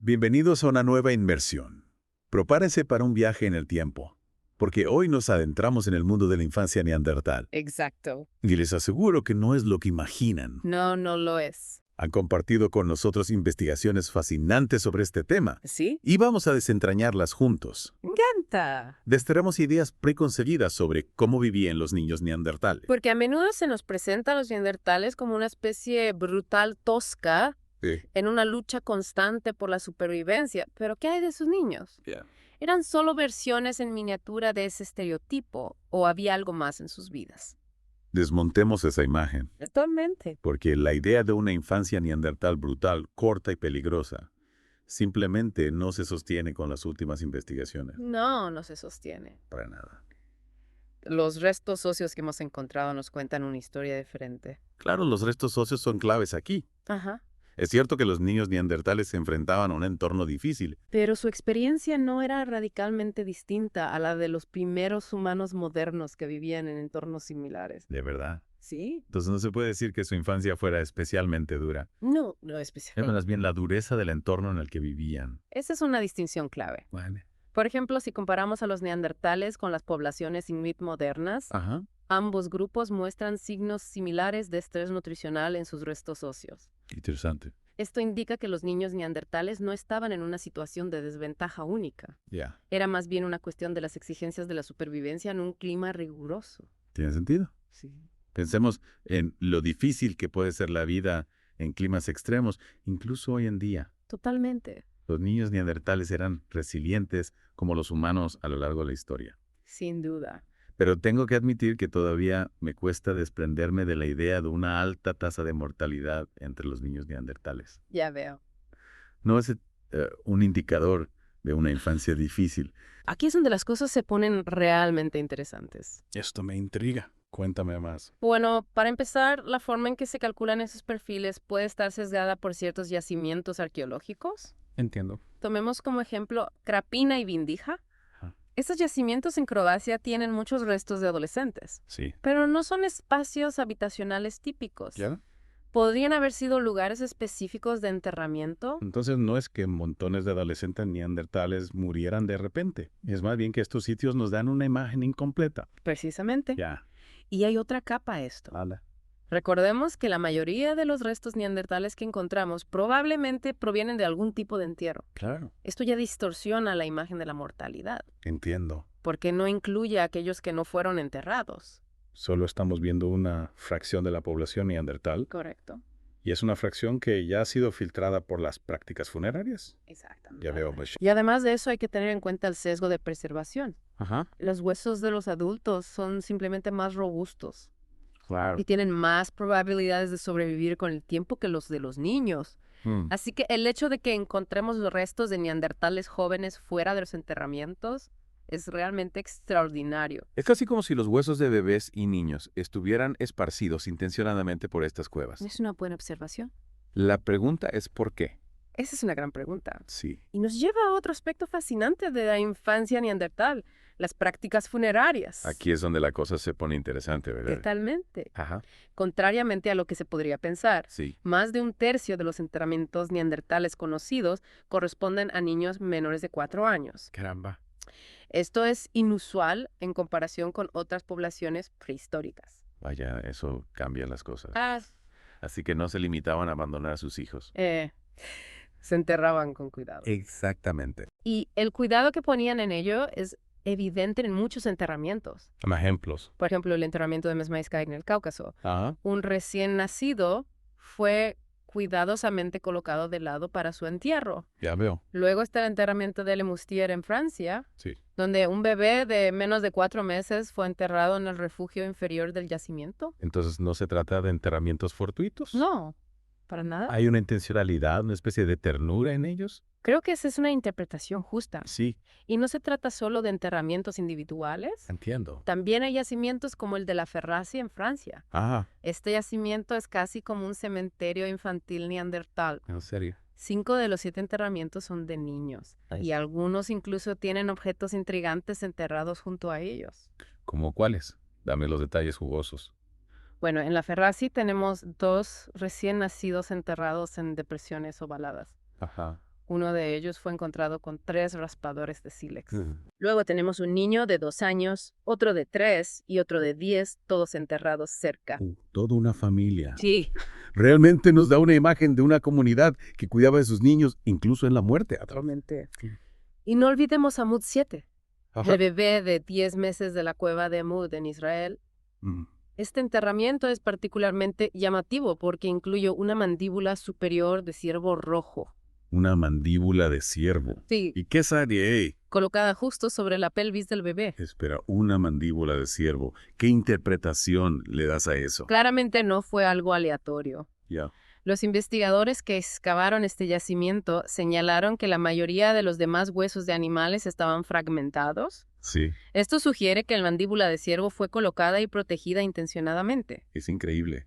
Bienvenidos a una nueva inmersión. Prepárense para un viaje en el tiempo, porque hoy nos adentramos en el mundo de la infancia neandertal. Exacto. Y les aseguro que no es lo que imaginan. No, no lo es. Han compartido con nosotros investigaciones fascinantes sobre este tema, ¿Sí? y vamos a desentrañarlas juntos. Me encanta. Desterremos ideas preconcebidas sobre cómo vivían los niños neandertales. Porque a menudo se nos presenta a los neandertales como una especie brutal tosca en una lucha constante por la supervivencia. Pero ¿qué hay de sus niños? ¿Eran solo versiones en miniatura de ese estereotipo o había algo más en sus vidas? Desmontemos esa imagen, Totalmente. porque la idea de una infancia neandertal brutal, corta y peligrosa, simplemente no se sostiene con las últimas investigaciones. No, no se sostiene. Para nada. Los restos óseos que hemos encontrado nos cuentan una historia diferente. Claro, los restos óseos son claves aquí. Ajá. Es cierto que los niños neandertales se enfrentaban a un entorno difícil. Pero su experiencia no era radicalmente distinta a la de los primeros humanos modernos que vivían en entornos similares. ¿De verdad? ¿Sí? Entonces no se puede decir que su infancia fuera especialmente dura. No, no Es especialmente. más bien la dureza del entorno en el que vivían. Esa es una distinción clave. Vale. Por ejemplo, si comparamos a los neandertales con las poblaciones inuit modernas, Ajá. ambos grupos muestran signos similares de estrés nutricional en sus restos óseos. Interesante. Esto indica que los niños neandertales no estaban en una situación de desventaja única. Ya. Era más bien una cuestión de las exigencias de la supervivencia en un clima riguroso. ¿Tiene sentido? Sí. Pensemos en lo difícil que puede ser la vida en climas extremos, incluso hoy en día. Totalmente. Los niños neandertales eran resilientes como los humanos a lo largo de la historia. Sin duda. Pero tengo que admitir que todavía me cuesta desprenderme de la idea de una alta tasa de mortalidad entre los niños neandertales. Ya veo. No es un indicador de una infancia difícil. Aquí es donde las cosas se ponen realmente interesantes. Esto me intriga. Cuéntame más. Bueno, para empezar, la forma en que se calculan esos perfiles puede estar sesgada por ciertos yacimientos arqueológicos. Entiendo. Tomemos como ejemplo Krapina y Vindija. Ajá. Estos yacimientos en Croacia tienen muchos restos de adolescentes, Sí. pero no son espacios habitacionales típicos. ¿Ya? ¿Podrían haber sido lugares específicos de enterramiento? Entonces no es que montones de adolescentes neandertales murieran de repente. Es más bien que estos sitios nos dan una imagen incompleta. Precisamente. Ya. Y hay otra capa a esto. Vale. Recordemos que la mayoría de los restos neandertales que encontramos probablemente provienen de algún tipo de entierro. Claro. Esto ya distorsiona la imagen de la mortalidad, Entiendo. porque no incluye a aquellos que no fueron enterrados. Solo estamos viendo una fracción de la población neandertal. Correcto. Y es una fracción que ya ha sido filtrada por las prácticas funerarias. Exactamente. Ya veo, pues. Y además de eso hay que tener en cuenta el sesgo de preservación. Ajá. Los huesos de los adultos son simplemente más robustos Claro. y tienen más probabilidades de sobrevivir con el tiempo que los de los niños. Así que el hecho de que encontremos los restos de neandertales jóvenes fuera de los enterramientos es realmente extraordinario. Es casi como si los huesos de bebés y niños estuvieran esparcidos intencionadamente por estas cuevas. Es una buena observación. La pregunta es ¿por qué? Esa es una gran pregunta. Sí. Y nos lleva a otro aspecto fascinante de la infancia neandertal, las prácticas funerarias. Aquí es donde la cosa se pone interesante, ¿verdad? Totalmente. Ajá, Contrariamente a lo que se podría pensar, sí. más de un tercio de los enterramientos neandertales conocidos corresponden a niños menores de 4 años. Caramba. Esto es inusual en comparación con otras poblaciones prehistóricas. Vaya, eso cambia las cosas. Ah, Así que no se limitaban a abandonar a sus hijos. se enterraban con cuidado. Exactamente. Y el cuidado que ponían en ello es evidente en muchos enterramientos. Dame ejemplos. Por ejemplo, el enterramiento de Mesmaiskai en el Cáucaso. Ajá. Un recién nacido fue cuidadosamente colocado de lado para su entierro. Ya veo. Luego está el enterramiento de Le Moustier en Francia, Sí. donde un bebé de menos de 4 meses fue enterrado en el refugio inferior del yacimiento. Entonces no se trata de enterramientos fortuitos. No, para nada. ¿Hay una intencionalidad, una especie de ternura en ellos? Creo que esa es una interpretación justa. Sí. Y no se trata solo de enterramientos individuales. Entiendo. También hay yacimientos como el de la Ferracie en Francia. Ah, Este yacimiento es casi como un cementerio infantil neandertal. en serio. 5 de los 7 enterramientos son de niños. Nice. Y algunos incluso tienen objetos intrigantes enterrados junto a ellos. ¿Cómo cuáles? Dame los detalles jugosos. Bueno, en la Ferracie tenemos 2 recién nacidos enterrados en depresiones ovaladas. Ajá. Uno de ellos fue encontrado con 3 raspadores de sílex. Luego tenemos un niño de 2 años, otro de 3 y otro de 10, todos enterrados cerca. Toda una familia. Sí. Realmente nos da una imagen de una comunidad que cuidaba de sus niños, incluso en la muerte. Totalmente. Y no olvidemos a Mud 7, el bebé de 10 meses de la cueva de Mud en Israel. Este enterramiento es particularmente llamativo porque incluye una mandíbula superior de ciervo rojo. Una mandíbula de ciervo. Sí. ¿Y qué sale? Colocada justo sobre la pelvis del bebé. Espera, una mandíbula de ciervo. ¿Qué interpretación le das a eso? Claramente no fue algo aleatorio. Ya. Los investigadores que excavaron este yacimiento señalaron que la mayoría de los demás huesos de animales estaban fragmentados. Sí. Esto sugiere que la mandíbula de ciervo fue colocada y protegida intencionadamente. Es increíble.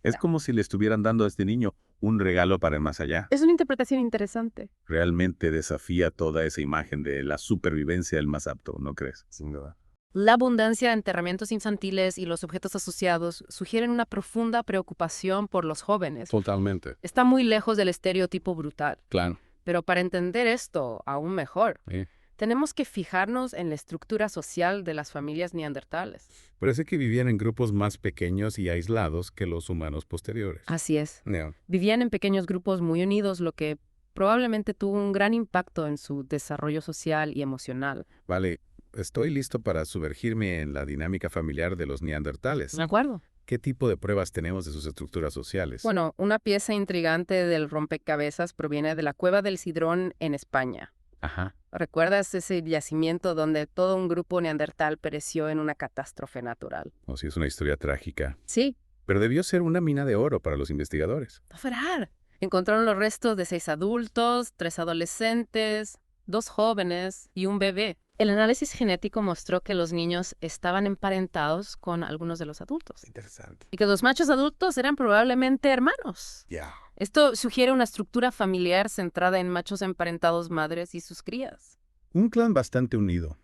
Es como si le estuvieran dando a este niño un regalo para el más allá. Es una interpretación interesante. Realmente desafía toda esa imagen de la supervivencia del más apto, ¿no crees? Sin duda. La abundancia de enterramientos infantiles y los objetos asociados sugieren una profunda preocupación por los jóvenes. Totalmente. Está muy lejos del estereotipo brutal. Claro. Pero para entender esto aún mejor, Sí. tenemos que fijarnos en la estructura social de las familias neandertales. Parece que vivían en grupos más pequeños y aislados que los humanos posteriores. Así es. No. Vivían en pequeños grupos muy unidos, lo que probablemente tuvo un gran impacto en su desarrollo social y emocional. Vale, estoy listo para sumergirme en la dinámica familiar de los neandertales. ¿De acuerdo? ¿Qué tipo de pruebas tenemos de sus estructuras sociales? Bueno, una pieza intrigante del rompecabezas proviene de la Cueva del Sidrón en España. Ajá. ¿Recuerdas ese yacimiento donde todo un grupo neandertal pereció en una catástrofe natural? O si es una historia trágica. Sí. Pero debió ser una mina de oro para los investigadores. No fuera. Encontraron los restos de 6 adultos, 3 adolescentes, 2 jóvenes y un bebé. El análisis genético mostró que los niños estaban emparentados con algunos de los adultos. Interesante. Y que los machos adultos eran probablemente hermanos. Ya. Esto sugiere una estructura familiar centrada en machos emparentados madres y sus crías. Un clan bastante unido.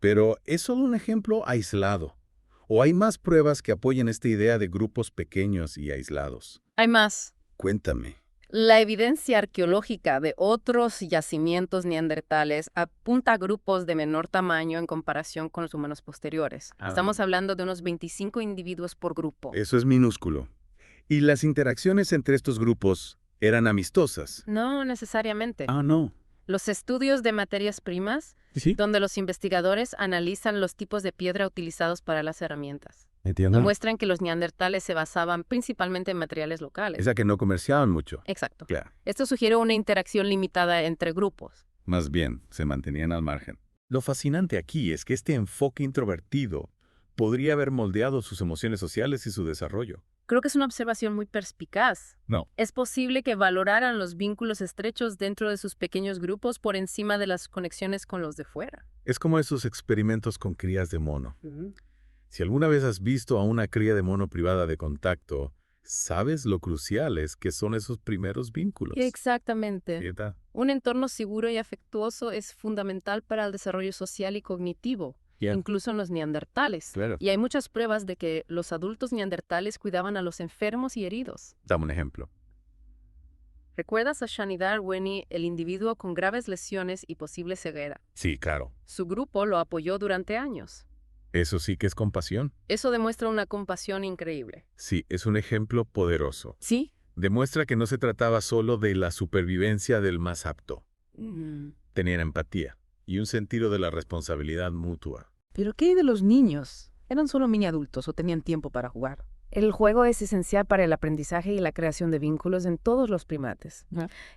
Pero ¿es solo un ejemplo aislado? ¿O hay más pruebas que apoyen esta idea de grupos pequeños y aislados? Hay más. Cuéntame. La evidencia arqueológica de otros yacimientos neandertales apunta a grupos de menor tamaño en comparación con los humanos posteriores. Estamos hablando de unos 25 individuos por grupo. Eso es minúsculo. ¿Y las interacciones entre estos grupos eran amistosas? No necesariamente. No. Los estudios de materias primas, ¿Sí? donde los investigadores analizan los tipos de piedra utilizados para las herramientas, Entiendo. muestran que los neandertales se basaban principalmente en materiales locales. Esa que no comerciaban mucho. Exacto. Claro. Esto sugiere una interacción limitada entre grupos. Más bien, se mantenían al margen. Lo fascinante aquí es que este enfoque introvertido podría haber moldeado sus emociones sociales y su desarrollo. Creo que es una observación muy perspicaz. No. Es posible que valoraran los vínculos estrechos dentro de sus pequeños grupos por encima de las conexiones con los de fuera. Es como esos experimentos con crías de mono. Si alguna vez has visto a una cría de mono privada de contacto, sabes lo cruciales que son esos primeros vínculos. Exactamente. ¿Verdad? Un entorno seguro y afectuoso es fundamental para el desarrollo social y cognitivo, incluso en los neandertales. Claro. Y hay muchas pruebas de que los adultos neandertales cuidaban a los enfermos y heridos. Dame un ejemplo. ¿Recuerdas a Shanidar Weni, el individuo con graves lesiones y posible ceguera? Sí, claro. Su grupo lo apoyó durante años. Eso sí que es compasión. Eso demuestra una compasión increíble. Sí, es un ejemplo poderoso. ¿Sí? Demuestra que no se trataba solo de la supervivencia del más apto. Tenían empatía y un sentido de la responsabilidad mutua. ¿Pero qué hay de los niños? ¿Eran solo mini adultos o tenían tiempo para jugar? El juego es esencial para el aprendizaje y la creación de vínculos en todos los primates.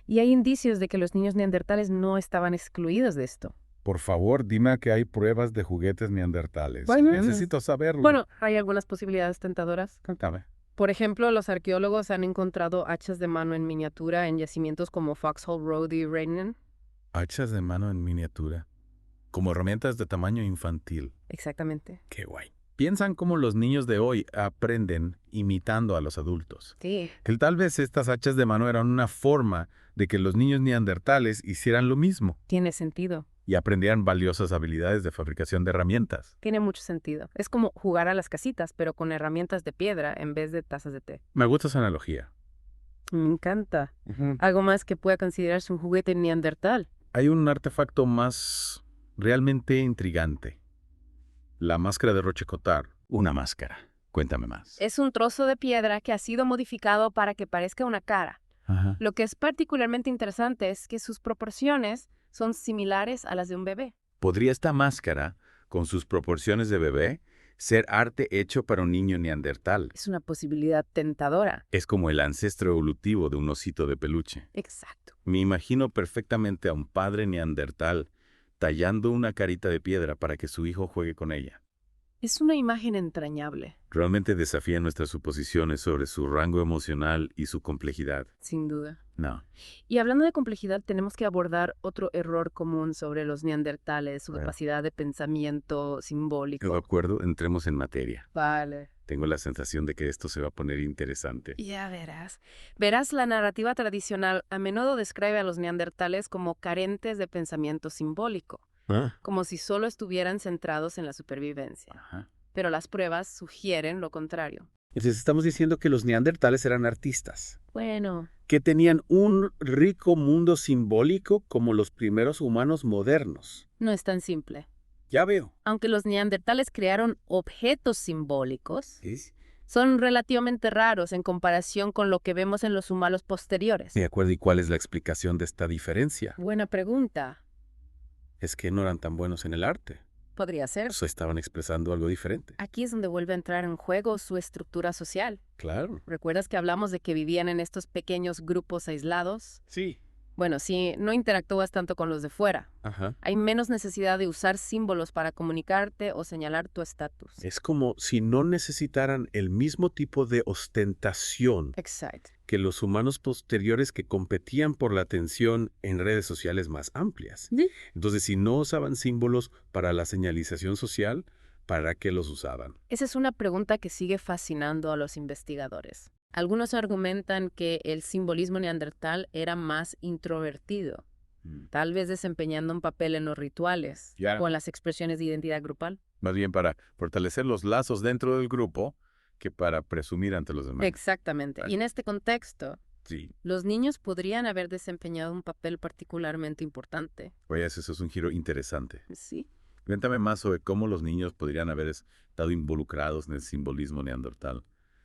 Y hay indicios de que los niños neandertales no estaban excluidos de esto. Por favor, dime que hay pruebas de juguetes neandertales. Bueno, Necesito saberlo. Bueno, hay algunas posibilidades tentadoras. Cuéntame. Por ejemplo, los arqueólogos han encontrado hachas de mano en miniatura en yacimientos como Foxhole Road y Rainen. Hachas de mano en miniatura. Como herramientas de tamaño infantil. Exactamente. Qué guay. Piensan cómo los niños de hoy aprenden imitando a los adultos. Sí. Que tal vez estas hachas de mano eran una forma de que los niños neandertales hicieran lo mismo Tiene sentido. y aprendieran valiosas habilidades de fabricación de herramientas. Tiene mucho sentido. Es como jugar a las casitas, pero con herramientas de piedra en vez de tazas de té. Me gusta esa analogía. Me encanta. Algo más que pueda considerarse un juguete neandertal. Hay un artefacto más realmente intrigante. La máscara de Roche-Cotard. Una máscara. Cuéntame más. Es un trozo de piedra que ha sido modificado para que parezca una cara. Ajá. Lo que es particularmente interesante es que sus proporciones son similares a las de un bebé. ¿Podría esta máscara, con sus proporciones de bebé, ser arte hecho para un niño neandertal? Es una posibilidad tentadora. Es como el ancestro evolutivo de un osito de peluche. Exacto. Me imagino perfectamente a un padre neandertal tallando una carita de piedra para que su hijo juegue con ella. Es una imagen entrañable, Realmente desafía nuestras suposiciones sobre su rango emocional y su complejidad. sin duda. No. Y hablando de complejidad, tenemos que abordar otro error común sobre los neandertales, su Bueno. capacidad de pensamiento De simbólico. acuerdo, entremos en materia. Vale. Tengo la sensación de que esto se va a poner interesante. Ya verás. Verás, la narrativa tradicional a menudo describe a los neandertales como carentes de pensamiento simbólico, como si solo estuvieran centrados en la supervivencia. Ajá. Pero las pruebas sugieren lo contrario. Entonces estamos diciendo que los neandertales eran artistas, Bueno, que tenían un rico mundo simbólico como los primeros humanos modernos. no es tan simple. Ya veo. Aunque los neandertales crearon objetos simbólicos, ¿Sí? son relativamente raros en comparación con lo que vemos en los humanos posteriores. De acuerdo, ¿y cuál es la explicación de esta diferencia? Buena pregunta. Es que no eran tan buenos en el arte. Podría ser. O estaban expresando algo diferente. Aquí es donde vuelve a entrar en juego su estructura social. Claro. ¿Recuerdas que hablamos de que vivían en estos pequeños grupos aislados? Sí. Bueno, si no interactúas tanto con los de fuera, Ajá. hay menos necesidad de usar símbolos para comunicarte o señalar tu estatus. Es como si no necesitaran el mismo tipo de ostentación Exacto. que los humanos posteriores que competían por la atención en redes sociales más amplias. Sí. Entonces, si no usaban símbolos para la señalización social, ¿para qué los usaban? Esa es una pregunta que sigue fascinando a los investigadores. Algunos argumentan que el simbolismo neandertal era más introvertido, tal vez desempeñando un papel en los rituales Ya. o en las expresiones de identidad grupal. Más bien para fortalecer los lazos dentro del grupo que para presumir ante los demás. Exactamente. Y en este contexto, Sí. los niños podrían haber desempeñado un papel particularmente importante. Oye, eso es un giro interesante. Sí. Cuéntame más sobre cómo los niños podrían haber estado involucrados en el simbolismo neandertal.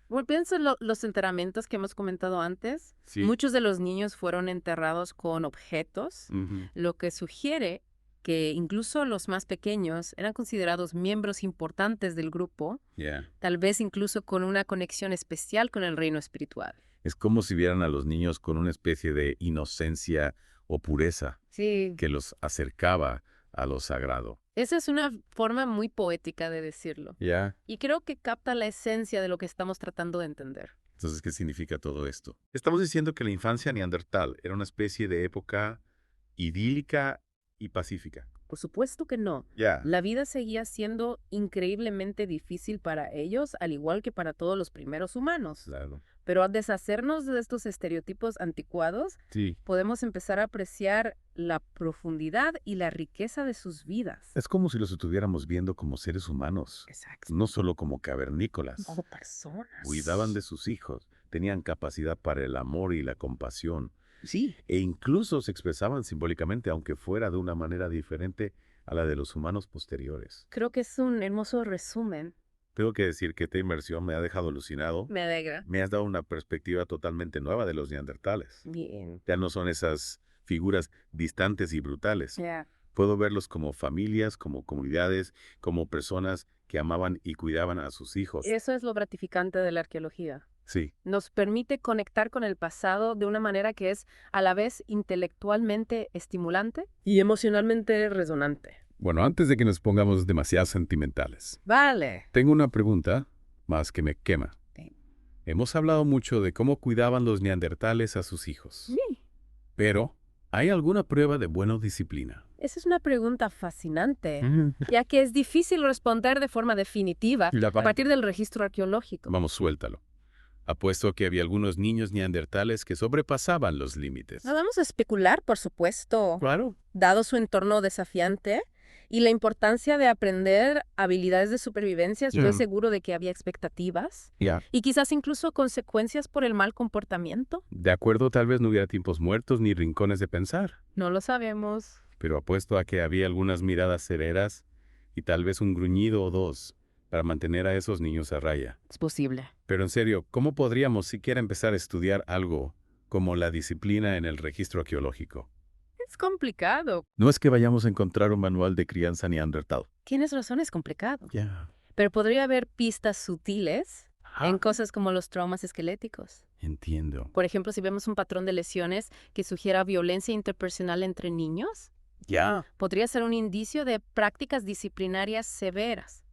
Bueno, pienso en los enterramientos que hemos comentado antes. Sí. Muchos de los niños fueron enterrados con objetos, Ujú. lo que sugiere que incluso los más pequeños eran considerados miembros importantes del grupo, Ya. tal vez incluso con una conexión especial con el reino espiritual. Es como si vieran a los niños con una especie de inocencia o pureza Sí. que los acercaba a lo sagrado. Esa es una forma muy poética de decirlo. Ya. Y creo que capta la esencia de lo que estamos tratando de entender. Entonces, ¿qué significa todo esto? Estamos diciendo que la infancia neandertal era una especie de época idílica y pacífica. Por supuesto que no. Ya. La vida seguía siendo increíblemente difícil para ellos, al igual que para todos los primeros humanos. Claro. Pero al deshacernos de estos estereotipos anticuados, Sí. podemos empezar a apreciar la profundidad y la riqueza de sus vidas. Es como si los estuviéramos viendo como seres humanos, Exacto. no solo como cavernícolas. Como personas. Cuidaban de sus hijos, tenían capacidad para el amor y la compasión, Sí. e incluso se expresaban simbólicamente, aunque fuera de una manera diferente a la de los humanos posteriores. Creo que es un hermoso resumen. Tengo que decir que esta inmersión me ha dejado alucinado. Me alegra. Me has dado una perspectiva totalmente nueva de los neandertales. Bien. Ya no son esas figuras distantes y brutales. Ya. Puedo verlos como familias, como comunidades, como personas que amaban y cuidaban a sus hijos. Eso es lo gratificante de la arqueología. Sí, Nos permite conectar con el pasado de una manera que es a la vez intelectualmente estimulante y emocionalmente resonante. bueno, antes de que nos pongamos demasiado sentimentales, Vale. tengo una pregunta más que me quema. Sí. Hemos hablado mucho de cómo cuidaban los neandertales a sus hijos, pero ¿hay alguna prueba de buena disciplina? Esa es una pregunta fascinante, ya que es difícil responder de forma definitiva a partir del registro arqueológico. Vamos, suéltalo. Apuesto que había algunos niños neandertales que sobrepasaban los límites. No vamos a especular, por supuesto. Claro. Dado su entorno desafiante, Y la importancia de aprender habilidades de supervivencia, estoy seguro de que había expectativas y quizás incluso consecuencias por el mal comportamiento. De acuerdo, tal vez no hubiera tiempos muertos ni rincones de pensar. No lo sabemos. Pero apuesto a que había algunas miradas severas y tal vez un gruñido o dos para mantener a esos niños a raya. Es posible. Pero en serio, ¿cómo podríamos siquiera empezar a estudiar algo como la disciplina en el registro arqueológico? Es complicado. No es que vayamos a encontrar un manual de crianza neandertal. Tienes razón, es complicado. Ya. Pero podría haber pistas sutiles en cosas como los traumas esqueléticos. Entiendo. Por ejemplo, si vemos un patrón de lesiones que sugiera violencia interpersonal entre niños, podría ser un indicio de prácticas disciplinarias severas.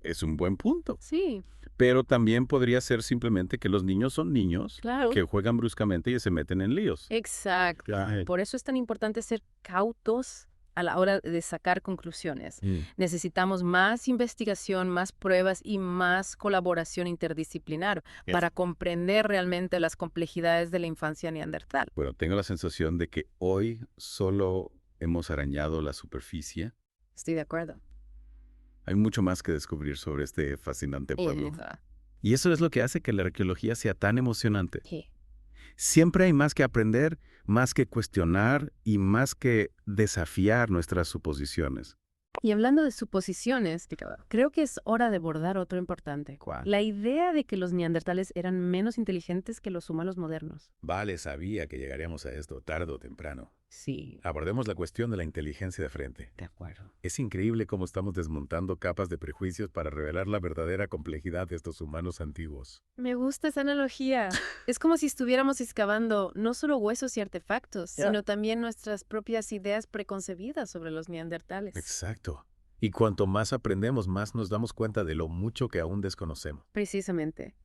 Es un buen punto. Sí, Pero también podría ser simplemente que los niños son niños claro. que juegan bruscamente y se meten en líos. Exacto. Por eso es tan importante ser cautos a la hora de sacar conclusiones. Necesitamos más investigación, más pruebas y más colaboración interdisciplinar para comprender realmente las complejidades de la infancia neandertal. Bueno, tengo la sensación de que hoy solo hemos arañado la superficie. Estoy de acuerdo. Hay mucho más que descubrir sobre este fascinante pueblo. Y eso es lo que hace que la arqueología sea tan emocionante. Sí. Siempre hay más que aprender, más que cuestionar y más que desafiar nuestras suposiciones. Y hablando de suposiciones, creo que es hora de abordar otro importante. ¿Cuál? La idea de que los neandertales eran menos inteligentes que los humanos modernos. Vale, sabía que llegaríamos a esto tarde o temprano. Sí, Abordemos la cuestión de la inteligencia de frente. de acuerdo. Es increíble cómo estamos desmontando capas de prejuicios para revelar la verdadera complejidad de estos humanos antiguos. Me gusta esa analogía. Es como si estuviéramos excavando no solo huesos y artefactos, sino también nuestras propias ideas preconcebidas sobre los neandertales. Exacto. Y cuanto más aprendemos, más nos damos cuenta de lo mucho que aún desconocemos. Precisamente.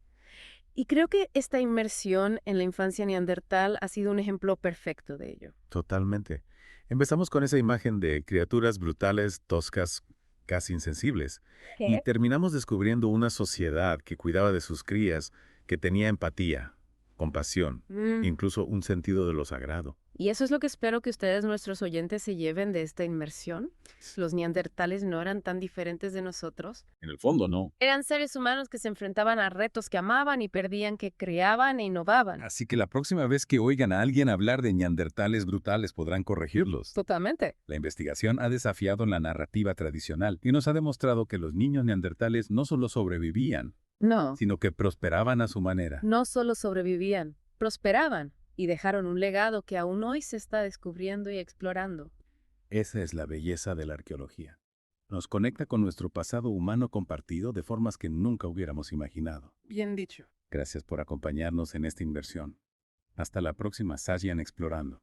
Y creo que esta inmersión en la infancia neandertal ha sido un ejemplo perfecto de ello. Totalmente. Empezamos con esa imagen de criaturas brutales, toscas, casi insensibles. Y terminamos descubriendo una sociedad que cuidaba de sus crías, que tenía empatía, compasión, incluso un sentido de lo sagrado. Y eso es lo que espero que ustedes, nuestros oyentes, se lleven de esta inmersión. Los neandertales no eran tan diferentes de nosotros. En el fondo, no. Eran seres humanos que se enfrentaban a retos que amaban y perdían, que creaban e innovaban. Así que la próxima vez que oigan a alguien hablar de neandertales brutales podrán corregirlos. Totalmente. La investigación ha desafiado la narrativa tradicional y nos ha demostrado que los niños neandertales no solo sobrevivían, No, sino que prosperaban a su manera. no solo sobrevivían, prosperaban y dejaron un legado que aún hoy se está descubriendo y explorando. Esa es la belleza de la arqueología. Nos conecta con nuestro pasado humano compartido de formas que nunca hubiéramos imaginado. Bien dicho. Gracias por acompañarnos en esta inversión. Hasta la próxima Sagian Explorando.